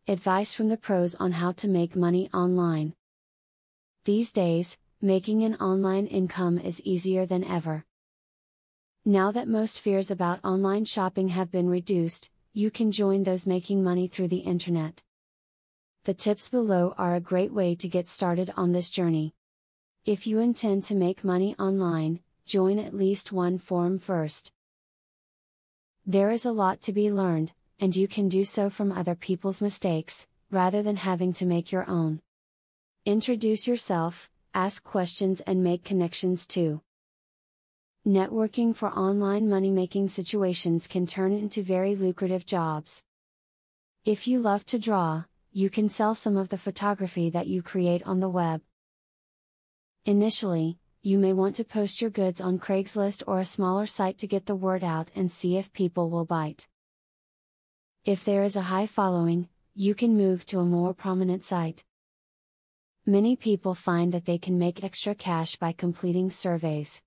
Advice from the pros on how to make money online. These days, making an online income is easier than ever. Now that most fears about online shopping have been reduced, you can join those making money through the internet. The tips below are a great way to get started on this journey. If you intend to make money online, join at least one forum first. There is a lot to be learned, and you can do so from other people's mistakes, rather than having to make your own. Introduce yourself, ask questions and make connections too. Networking for online money-making situations can turn into very lucrative jobs. If you love to draw, you can sell some of the photography that you create on the web. Initially, you may want to post your goods on Craigslist or a smaller site to get the word out and see if people will bite. If there is a high following, you can move to a more prominent site. Many people find that they can make extra cash by completing surveys.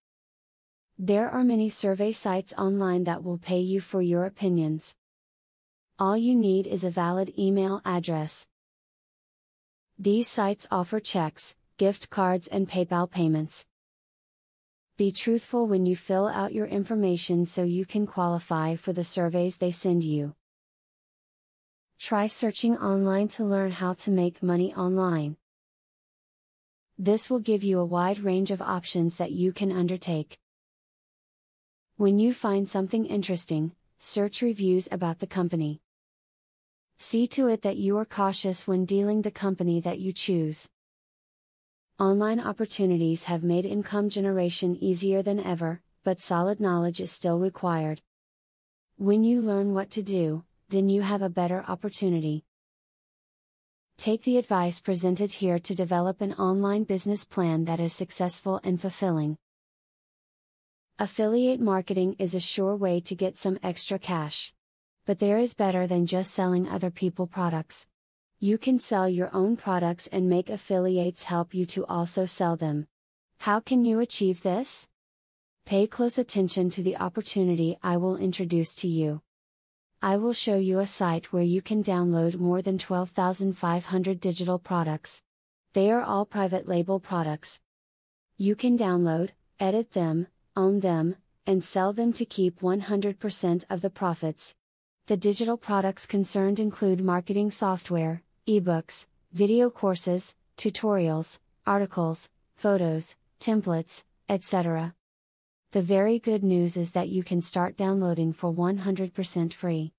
There are many survey sites online that will pay you for your opinions. All you need is a valid email address. These sites offer checks, gift cards and PayPal payments. Be truthful when you fill out your information so you can qualify for the surveys they send you. Try searching online to learn how to make money online. This will give you a wide range of options that you can undertake. When you find something interesting, search reviews about the company. See to it that you are cautious when dealing the company that you choose. Online opportunities have made income generation easier than ever, but solid knowledge is still required. When you learn what to do, then you have a better opportunity. Take the advice presented here to develop an online business plan that is successful and fulfilling. Affiliate marketing is a sure way to get some extra cash. But there is better than just selling other people's products. You can sell your own products and make affiliates help you to also sell them. How can you achieve this? Pay close attention to the opportunity I will introduce to you. I will show you a site where you can download more than 12,500 digital products. They are all private label products. You can download, edit them, own them, and sell them to keep 100% of the profits. The digital products concerned include marketing software, ebooks, video courses, tutorials, articles, photos, templates, etc. The very good news is that you can start downloading for 100% free.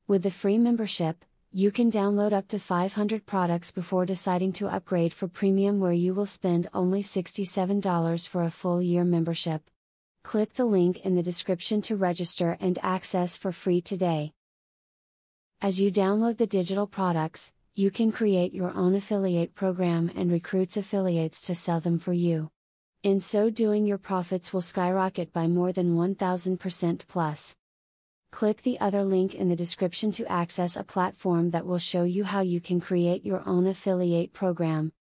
With the free membership, you can download up to 500 products before deciding to upgrade for premium, where you will spend only $67 for a full year membership. Click the link in the description to register and access for free today. As you download the digital products, you can create your own affiliate program and recruit affiliates to sell them for you. In so doing, your profits will skyrocket by more than 1000% plus. Click the other link in the description to access a platform that will show you how you can create your own affiliate program.